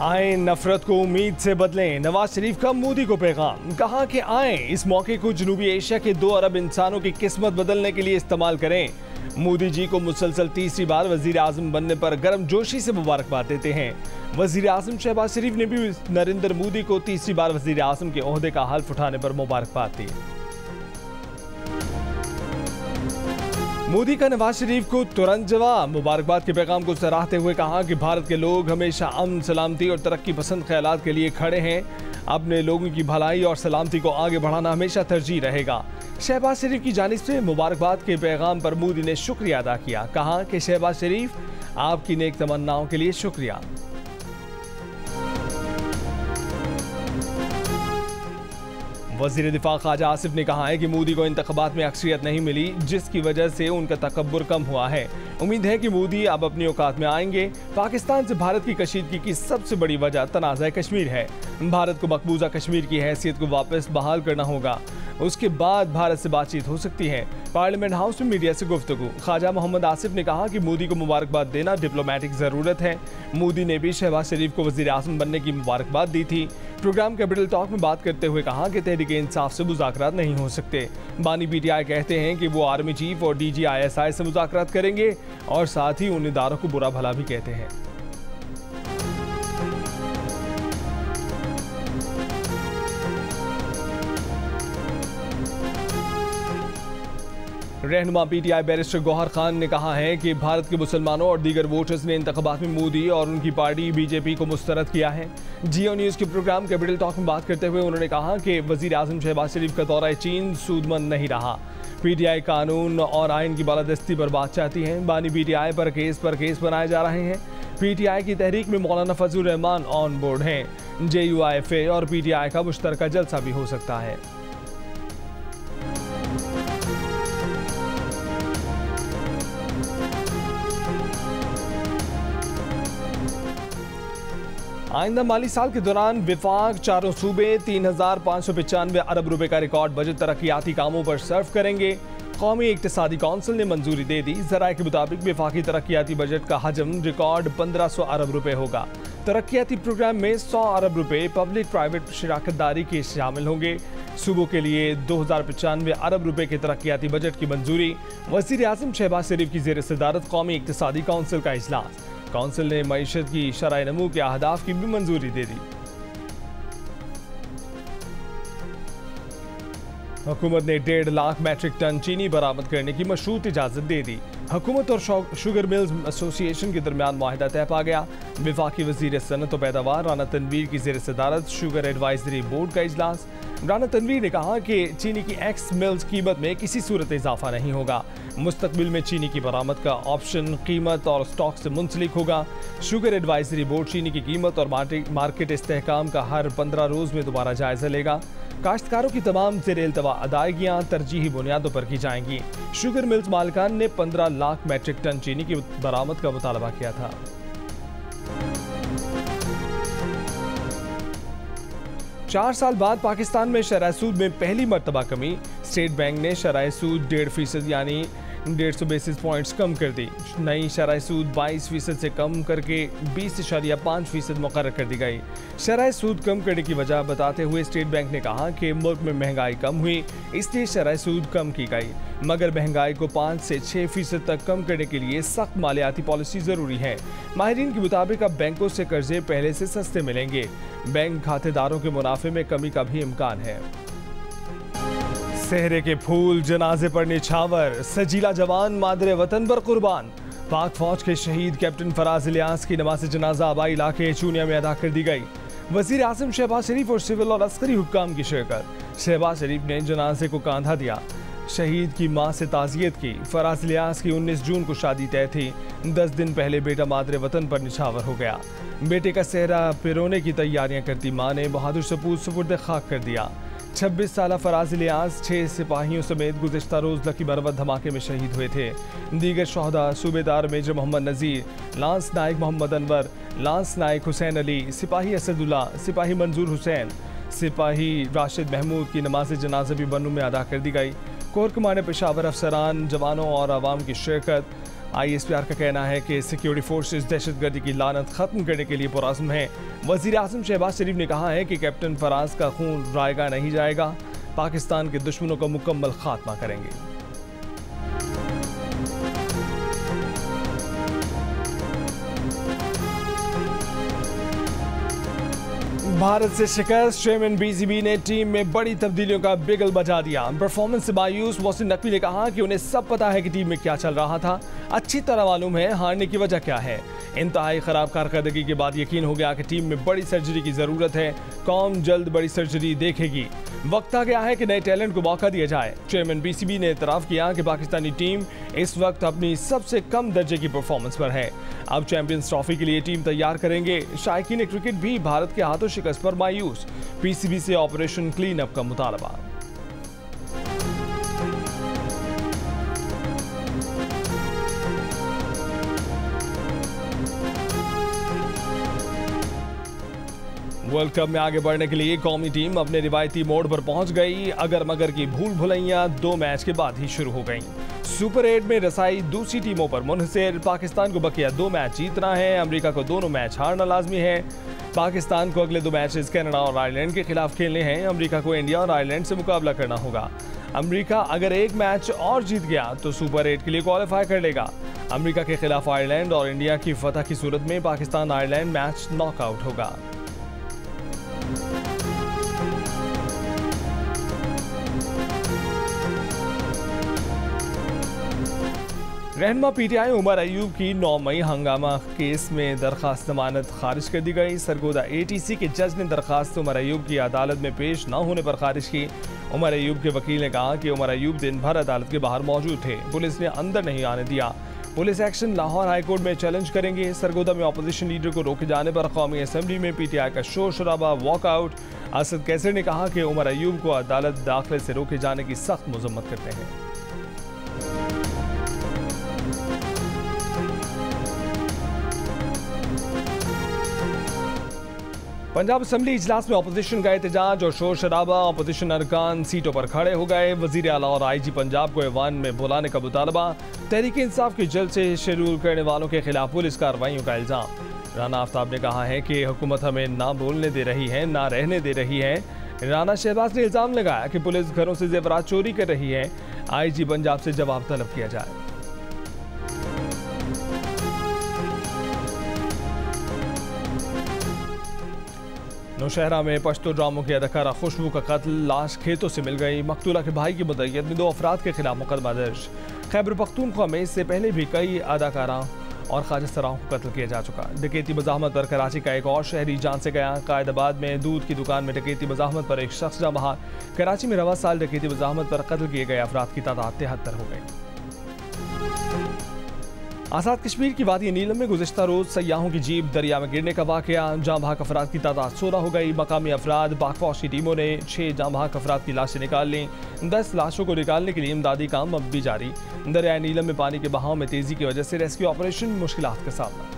आए नफरत को उम्मीद से बदलें, नवाज शरीफ का मोदी को पैगाम। कहा कि आए इस मौके को जनूबी एशिया के 2 अरब इंसानों की किस्मत बदलने के लिए इस्तेमाल करें। मोदी जी को मुसलसल तीसरी बार वजीर आजम बनने पर गर्मजोशी से मुबारकबाद देते हैं। वजीर आजम शहबाज शरीफ ने भी नरेंद्र मोदी को तीसरी बार वजीर आजम के ओहदे का हल्फ उठाने पर मुबारकबाद दी। मोदी का नवाज शरीफ को तुरंत जवाब। मुबारकबाद के पैगाम को सराहते हुए कहा कि भारत के लोग हमेशा अमन, सलामती और तरक्की पसंद ख्यालात के लिए खड़े हैं। अपने लोगों की भलाई और सलामती को आगे बढ़ाना हमेशा तरजीह रहेगा। शहबाज शरीफ की जानिब से मुबारकबाद के पैगाम पर मोदी ने शुक्रिया अदा किया। कहा कि शहबाज शरीफ आपकी नेक तमन्नाओं के लिए शुक्रिया। वज़ीर दिफा ख्वाजा आसिफ ने कहा है कि मोदी को इंतखाबात में अक्सरियत नहीं मिली, जिसकी वजह से उनका तकब्बुर कम हुआ है। उम्मीद है कि मोदी अब अपनी औकात में आएंगे। पाकिस्तान से भारत की कशीदगी की सबसे बड़ी वजह तनाज़ा कश्मीर है। भारत को मकबूजा कश्मीर की हैसियत को वापस बहाल करना होगा, उसके बाद भारत से बातचीत हो सकती है। पार्लियामेंट हाउस में मीडिया से गुफ्तगू। ख्वाजा मोहम्मद आसिफ ने कहा कि मोदी को मुबारकबाद देना डिप्लोमेटिक ज़रूरत है। मोदी ने भी शहबाज शरीफ को वज़ीर आज़म बनने की मुबारकबाद दी थी। प्रोग्राम कैपिटल टॉक में बात करते हुए कहा कि तहरीक इंसाफ से मुज़ाकरात नहीं हो सकते। बानी पीटीआई कहते हैं कि वो आर्मी चीफ और डीजी ISI से मुज़ाकरात करेंगे और साथ ही उन इदारों को बुरा भला भी कहते हैं। रहनुमा पीटीआई बैरिस्टर गौहर खान ने कहा है कि भारत के मुसलमानों और दीगर वोटर्स ने इंतखाबात में मोदी और उनकी पार्टी बीजेपी को मुस्तरद किया है। जियो न्यूज़ के प्रोग्राम कैपिटल टॉक में बात करते हुए उन्होंने कहा कि वज़ीर आज़म शहबाज शरीफ का दौरा चीन सूदमंद नहीं रहा। पीटीआई कानून और आइन की बालादस्ती पर बात चाहती है। बानी पीटीआई पर केस बनाए जा रहे हैं। पीटीआई की तहरीक में मौलाना फजलुर रहमान ऑन बोर्ड हैं। JUIFA और पीटीआई का मुश्तरका जलसा भी हो सकता है। आइंदा माली साल के दौरान विफाक चारों सूबे 3,595 अरब रुपए का रिकॉर्ड बजट तरक्याती कामों पर सर्फ करेंगे। कौमी इक्तिसादी कौंसिल ने मंजूरी दे दी। ज़राए के मुताबिक विफाकी तरक्याती बजट का हजम रिकॉर्ड 1500 अरब रुपए होगा। तरक्याती प्रोग्राम में 100 अरब रुपए पब्लिक प्राइवेट शराकतदारी के शामिल होंगे। सूबों के लिए 2095 अरब रुपए के तरक्याती बजट की मंजूरी। वज़ीर आज़म शहबाज शरीफ की ज़ेर सदारत कौमी इक्तिसादी कौंसिल का इजलास। कौंसिल ने मईशत की शरह नमू के अहदाफ की भी मंजूरी दे दी। हुकूमत ने 1.5 लाख मैट्रिक टन चीनी बरामद करने की मशरूत इजाज़त दे दी। हुकूमत और शुगर मिल्स एसोसिएशन के दरमियान मुआहिदा तय पा गया। वफाकी वज़ीर सनत और पैदावार राना तनवीर की ज़ेर सदारत शुगर एडवाइजरी बोर्ड का इजलास। राना तनवीर ने कहा कि चीनी की एक्स मिल्स कीमत में किसी सूरत इजाफा नहीं होगा। मुस्तकबिल में चीनी की बरामद का ऑप्शन कीमत और स्टॉक से मुंसलिक होगा। शुगर एडवाइजरी बोर्ड चीनी की कीमत और मार्केट इस्तेहकाम का हर 15 रोज़ में दोबारा जायजा लेगा। काश्तकारों की तमाम ज़ेर-ए-इल्तवा अदायगियाँ तरजीही बुनियादों पर की जाएंगी। शुगर मिल्स मालिकान ने 15 लाख मैट्रिक टन चीनी की बरामद का मुतालबा किया था। चार साल बाद पाकिस्तान में शरह सूद में पहली मरतबा कमी। स्टेट बैंक ने शरह सूद 1.5% यानी 150 बेसिस पॉइंट्स कम कर दी। नई शरह सूद 22% से कम करके 20.5% मुकर्रर कर दी गई। शरह सूद कम करने की वजह बताते हुए स्टेट बैंक ने कहा कि मुल्क में महंगाई कम हुई, इसलिए शरह सूद कम की गई, मगर महंगाई को 5 से 6% तक कम करने के लिए सख्त मालियाती पॉलिसी ज़रूरी है। माहिरीन के मुताबिक अब बैंकों से कर्जे पहले से सस्ते मिलेंगे। बैंक खातेदारों के मुनाफे में कमी का भी इम्कान है। सेहरे के फूल जनाजे पर निछावर, सजीला जवान मादरे वतन पर कुर्बान। पाक फौज के शहीद कैप्टन फराज इलियास की नमाज जनाजा आबाई इलाके चूनिया में अदा कर दी गई। वज़ीर आज़म शहबाज शरीफ और सिविल और अस्करी हुक्काम की शिरकत। शहबाज शरीफ ने जनाजे को कांधा दिया, शहीद की मां से ताज़ियत की। फराज इलियास की 19 जून को शादी तय थी। 10 दिन पहले बेटा मादरे वतन पर निछावर हो गया। बेटे का सेहरा पिरोने की तैयारियां करती मां ने बहादुर सपूत सुपुर्द खाक कर दिया। 26 साल फराज इलियास 6 सिपाहियों समेत गुज़िश्ता रोज़ लकी बरवत धमाके में शहीद हुए थे। दीगर शहदा सूबेदार मेजर मोहम्मद नज़ीर, लांस नायक मोहम्मद अनवर, लांस नायक हुसैन अली, सिपाही असदुल्ला, सिपाही मंजूर हुसैन, सिपाही राशिद महमूद की नमाज जनाजा भी बन्नू में अदा कर दी गई। कोर कमांडर पेशावर अफसरान, जवानों और आवाम की शिरकत। ISPR का कहना है कि सिक्योरिटी फोर्सेस दहशतगर्दी की लानत खत्म करने के लिए पुरअज़्म हैं। वज़ीर आज़म शहबाज शरीफ ने कहा है कि कैप्टन फराज का खून रायगा नहीं जाएगा, पाकिस्तान के दुश्मनों का मुकम्मल खात्मा करेंगे। भारत से शिकस्त, चेयरमैन BCB ने टीम में बड़ी तब्दीलियों का बिगल बजा दिया। परफॉर्मेंस से मायूस मोहसिन नकवी ने कहा कि उन्हें सब पता है कि टीम में क्या चल रहा था, अच्छी तरह मालूम है हारने की वजह क्या है। इंतहाई खराब कारकर्दगी के बाद यकीन हो गया कि टीम में बड़ी सर्जरी की जरूरत है, कौम जल्द बड़ी सर्जरी देखेगी। वक्त आ गया है कि नए टैलेंट को मौका दिया जाए। चेयरमैन BCB ने इतराफ़ किया कि पाकिस्तानी टीम इस वक्त अपनी सबसे कम दर्जे की परफॉर्मेंस पर है। अब चैंपियंस ट्रॉफी के लिए टीम तैयार करेंगे। शायकीन क्रिकेट भी भारत के हाथों शिकस्त पर मायूस, PCB से ऑपरेशन क्लीन अप का मुतालबा। वर्ल्ड कप में आगे बढ़ने के लिए कौमी टीम अपने रिवायती मोड़ पर पहुंच गई। अगर मगर की भूल भुलैयां 2 मैच के बाद ही शुरू हो गईं। सुपर 8 में रसाई दूसरी टीमों पर मुनहसिर। पाकिस्तान को बकिया 2 मैच जीतना है, अमेरिका को दोनों मैच हारना लाजमी है। पाकिस्तान को अगले 2 मैचेस कनाडा और आयरलैंड के खिलाफ खेलने हैं। अमेरिका को इंडिया और आयरलैंड से मुकाबला करना होगा। अमेरिका अगर 1 मैच और जीत गया तो सुपर 8 के लिए क्वालिफाई कर लेगा। अमेरिका के खिलाफ आयरलैंड और इंडिया की फतह की सूरत में पाकिस्तान आयरलैंड मैच नॉकआउट होगा। रहनुमा PTI उमर अयूब की 9 मई हंगामा केस में दरखास्त जमानत खारिज कर दी गई। सरगोदा ATC के जज ने दरखास्त उमर अयूब की अदालत में पेश न होने पर खारिज की। उमर अयूब के वकील ने कहा कि उमर अयूब दिन भर अदालत के बाहर मौजूद थे, पुलिस ने अंदर नहीं आने दिया। पुलिस एक्शन लाहौर हाईकोर्ट में चैलेंज करेंगे। सरगोदा में अपोजिशन लीडर को रोके जाने पर कौमी असम्बली में PTI का शोर शराबा, वॉकआउट। असद कैसर ने कहा कि उमर अयूब को अदालत दाखिले से रोके जाने की सख्त मजम्मत करते हैं। पंजाब असम्बली इजलास में अपोजिशन का एहतजाज और शोर शराबा। अपोजिशन अरकान सीटों पर खड़े हो गए। वजीर आला और IG पंजाब को ऐवान में बुलाने का मुतालबा। तहरीक इंसाफ की जल्द से शेड्यूल करने वालों के खिलाफ पुलिस कार्रवाइयों का इल्जाम। राना आफ्ताब ने कहा है कि हुकूमत हमें ना बोलने दे रही है, ना रहने दे रही है। राना शहबाज ने इल्जाम लगाया कि पुलिस घरों से जेवरात चोरी कर रही है। IG पंजाब से जवाब तलब किया जाए। नौशहरा में पश्तो ड्रामों की अदाकारा खुशबू का कत्ल, लाश खेतों से मिल गई। मकतूला के भाई की मुद्दईयत में 2 अफराद के खिलाफ मुकदमा दर्ज। खैबर पख्तूनख्वा में इससे पहले भी कई अदाकारा और खाजस्तराओं को कत्ल किया जा चुका। डकैती मज़ाहमत पर कराची का एक और शहरी जान से गया। कायदाबाद में दूध की दुकान में डकैती मज़ाहमत पर एक शख्स जाँ बहार। कराची में रवा साल डकैती मज़ाहमत पर कत्ल किए गए अफराद की तादाद 73 हो गई। आज़ाद कश्मीर की वादी नीलम में गुज़िश्ता रोज़ सयाहों की जीप दरिया में गिरने का वाक़या। जाँ बहक अफराद की तादाद 16 हो गई। मकामी अफराद पाक फौज की टीमों ने 6 जाँ बहक अफराद की लाशें निकाल लीं। 10 लाशों को निकालने के लिए इमदादी काम अब भी जारी। दरिया नीलम में पानी के बहाव में तेज़ी की वजह से रेस्क्यू ऑपरेशन मुश्किलात का सामना।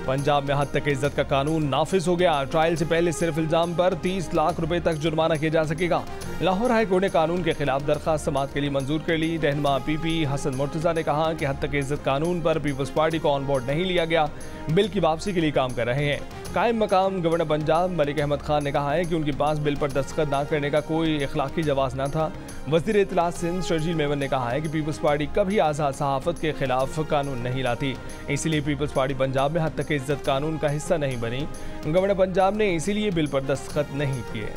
पंजाब में हद तक इज्जत का कानून नाफिज हो गया। ट्रायल से पहले सिर्फ इल्जाम पर 30 लाख रुपए तक जुर्माना किया जा सकेगा। लाहौर हाई कोर्ट ने कानून के खिलाफ दरखास्त समाअत के लिए मंजूर कर ली। रहनुमा PP हसन मुर्तजा ने कहा कि हद तक इज्जत कानून पर पीपल्स पार्टी को ऑन बोर्ड नहीं लिया गया, बिल की वापसी के लिए काम कर रहे हैं। कायम मकाम गवर्नर पंजाब मलिक अहमद खान ने कहा है कि उनके पास बिल पर दस्तखत न करने का कोई इखलाकी जवाज़ न था। वज़ीर इत्तलात सिंध शर्जील मेमन ने कहा है कि पीपल्स पार्टी कभी आज़ाद सहाफ़त के खिलाफ कानून नहीं लाती, इसीलिए पीपल्स पार्टी पंजाब में हद तक इज्जत कानून का हिस्सा नहीं बनी। गवर्नर पंजाब ने इसीलिए बिल पर दस्तखत नहीं किए।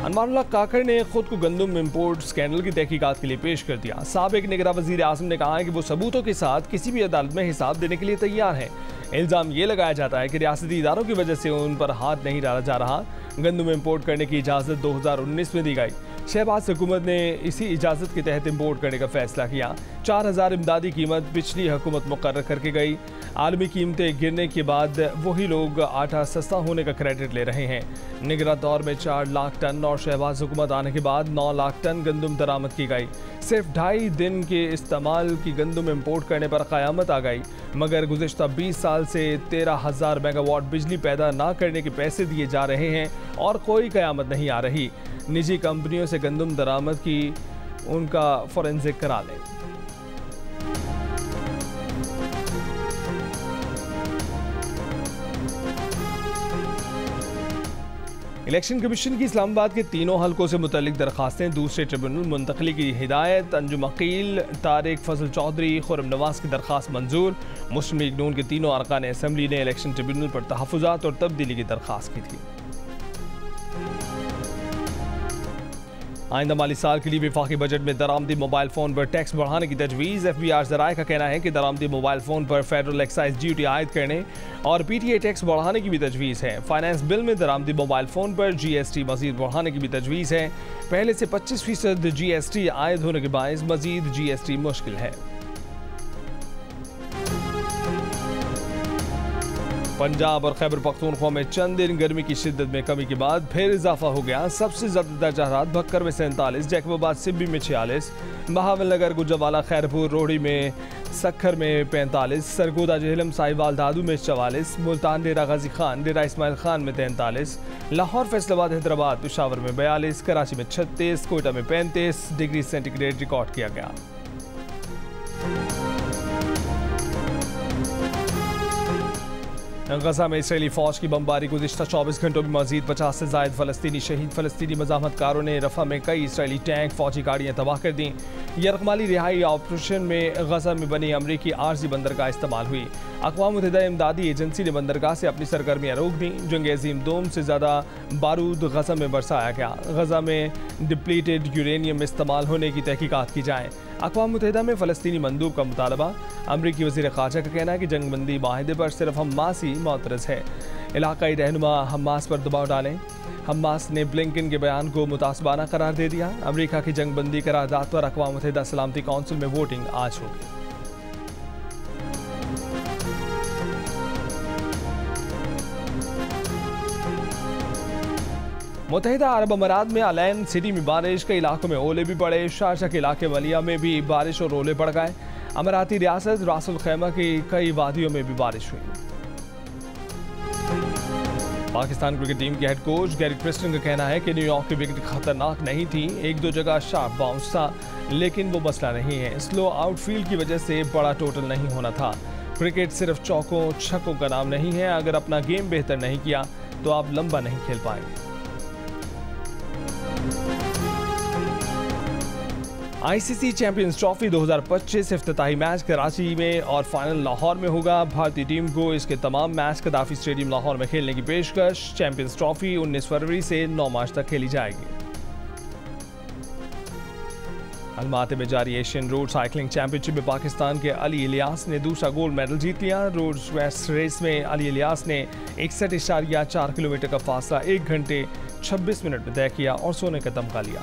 अनवारुल्लाह काकड़ ने खुद को गंदम इम्पोर्ट स्कैंडल की तहकीकात के लिए पेश कर दिया। साबिक निगरान वज़ीर आज़म ने कहा है कि वो सबूतों के साथ किसी भी अदालत में हिसाब देने के लिए तैयार है। इल्ज़ाम ये लगाया जाता है कि रियासती इदारों की वजह से उन पर हाथ नहीं डाला जा रहा। गंदम इम्पोर्ट करने की इजाज़त 2019 में दी गई। शहबाज हुकूमत ने इसी इजाज़त के तहत इम्पोर्ट करने का फैसला किया। 4000 इमदादी कीमत पिछली हुकूमत मुकर्रर करके गई। आलमी कीमतें गिरने के बाद वही लोग आटा सस्ता होने का क्रेडिट ले रहे हैं। निगरां दौर में 4 लाख टन और शहबाज हुकूमत आने के बाद 9 लाख टन गंदम दरामद की गई। सिर्फ 2.5 दिन के इस्तेमाल की गंदम इम्पोर्ट करने पर क़यामत आ गई, मगर गुज़िश्ता 20 साल से 13,000 मेगावाट बिजली पैदा ना करने के पैसे दिए जा रहे हैं और कोई क़यामत नहीं आ रही। निजी कंपनियों से गंदम दरामद की उनका फोरेंसिक करा लें। इलेक्शन कमीशन की इस्लामाबाद के तीनों हलकों से मुतल्लिक दरखास्तें दूसरे ट्रिब्यूनल मुंतकली की हिदायत। अंजुम अकील, तारिक फजल चौधरी, खुर्रम नवाज की दरखास्त मंजूर। मुस्लिम लीग नून के तीनों अरकान असम्बली ने इलेक्शन ट्रिब्यूनल पर तहफ़्फ़ुज़ात और तब्दीली की दरखास्त की थी। आइंदा माली साल के लिए वफाकी बजट में दरामदी मोबाइल फ़ोन पर टैक्स बढ़ाने की तजवीज़। FBR ज़राए का कहना है कि दरामदी मोबाइल फ़ोन पर फेडरल एक्साइज ड्यूटी आयद करने और PTA टैक्स बढ़ाने की भी तजवीज़ है। फाइनेंस बिल में दरामदी मोबाइल फ़ोन पर GST मज़ीद बढ़ाने की भी तजवीज़ है। पहले से 25% GST आयद होने के बायस मज़ीद GST मुश्किल है। पंजाब और खैबर पख्तूनख्वा में चंद दिन गर्मी की शिद्दत में कमी के बाद फिर इजाफा हो गया। सबसे ज़्यादा दर्जा हरारत भक्कर में 47, जैकबाबाद सिब्बी में 46, बहावलनगर, गुजरावाला, खैरपुर, रोहड़ी में, सखर में 45, सरगोदा, जेहलम, साहिवाल, दादू में 44, मुल्तान, डेरा गाजी खान, डेरा इस्माइल खान में 43, लाहौर, फैसलाबाद, हैदराबाद, पेशावर में 42, कराची में 36, कोयटा में 35 डिग्री सेंटीग्रेड रिकॉर्ड किया गया। गजा में इसराइली फौज की बमबारी। गुज़िश्ता 24 घंटों में मज़ीद 50 से ज़ायद फ़लस्तीनी शहीद। फ़लस्तीनी मज़ाहमतकारों ने रफ़ा में कई इसराइली टैंक, फौजी गाड़ियाँ तबाह कर दी। यरगमाली रिहाई ऑपरेशन में गजा में बनी अमरीकी आर्जी बंदरगाह इस्तेमाल हुई। अक़वाम मुत्तहिदा इमदादी एजेंसी ने बंदरगाह से अपनी सरगर्मियाँ रोक दी। जंग अज़ीम 2 से ज़्यादा बारूद गजा में बरसाया गया। गजा में डिप्लीटेड यूरेनियम इस्तेमाल होने की तहकीकात की जाए। अक़वाम मुत्तहिदा में फ़लस्तीनी मंदूब का मुतालबा। अमरीकी वज़ीर ख़ारजा का कहना है कि जंगबंदी माहिदे पर सिर्फ हमास ही मुतरज़ है। इलाक़ाई रहनुमा हमास पर दबाव डालें। हमास ने ब्लिंकन के बयान को मुतासबाना करार दे दिया। अमरीका की जंगबंदी करारदाद पर अक़वाम मुत्तहिदा सलामती कौंसिल में वोटिंग आज होगी। मुत्तहिदा अरब अमारात में अलैन सिटी में बारिश, कई इलाकों में ओले भी पड़े। शारजा के इलाके वलिया में भी बारिश और ओले पड़ गए। अमाराती रियासत रास अल खैमा की कई वादियों में भी बारिश हुई। पाकिस्तान क्रिकेट टीम के हेड कोच गैरी क्रिस्टन का कहना है कि न्यूयॉर्क की विकेट खतरनाक नहीं थी, 1-2 जगह शार्प बाउंस था, लेकिन वो मसला नहीं है। स्लो आउटफील्ड की वजह से बड़ा टोटल नहीं होना था। क्रिकेट सिर्फ चौकों छक्कों का नाम नहीं है। अगर अपना गेम बेहतर नहीं किया तो आप लंबा नहीं खेल पाएंगे। ICC चैंपियंस ट्रॉफी 2025 इफ्तिताही मैच कराची में और फाइनल लाहौर में होगा। भारतीय टीम को इसके तमाम मैच कदाफी स्टेडियम लाहौर में खेलने की पेशकश। चैंपियंस ट्रॉफी 19 फरवरी से 9 मार्च तक खेली जाएगी। अलमाती में जारी एशियन रोड साइकिलिंग चैंपियनशिप में पाकिस्तान के अली इलियास ने दूसरा गोल्ड मेडल जीत लिया। रोड वेस्ट रेस में अली इलियास ने 61.4 किलोमीटर का फासला 1 घंटे 26 मिनट में तय किया और सोने का तमगा लिया।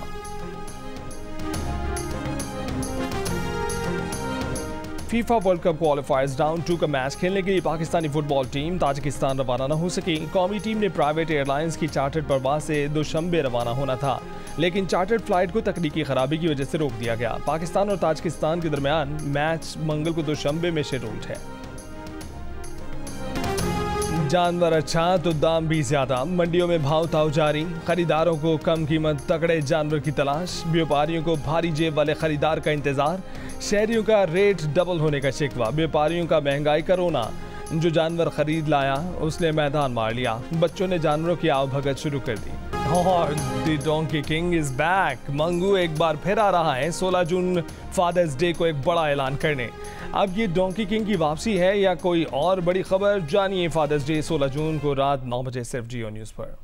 फीफा वर्ल्ड कप क्वालिफायर्स राउंड 2 का मैच खेलने के लिए पाकिस्तानी फुटबॉल टीम ताजिकिस्तान रवाना न हो सकी। कौमी टीम ने प्राइवेट एयरलाइंस की चार्टर्ड परवाज से दोशंबे रवाना होना था, लेकिन चार्टर्ड फ्लाइट को तकनीकी खराबी की वजह से रोक दिया गया। पाकिस्तान और ताजिकिस्तान के दरमियान मैच मंगल को दोशंबे में शेड्यूल्ड है। जानवर अच्छा तो दाम भी ज्यादा। मंडियों में भाव ताव जारी। खरीदारों को कम कीमत तगड़े जानवर की तलाश। व्यापारियों को भारी जेब वाले खरीदार का इंतजार। शहरियों का रेट डबल होने का शिकवा। व्यापारियों का महंगाई का रोना। जो जानवर खरीद लाया उसने मैदान मार लिया। बच्चों ने जानवरों की आवभगत शुरू कर दी। और the donkey king is back. Mangu एक बार फिर आ रहा है 16 जून फादर्स डे को एक बड़ा ऐलान करने। अब ये डोंकी किंग की वापसी है या कोई और बड़ी खबर, जानिए फादर्स डे 16 जून को रात 9 बजे सिर्फ जियो न्यूज़ पर।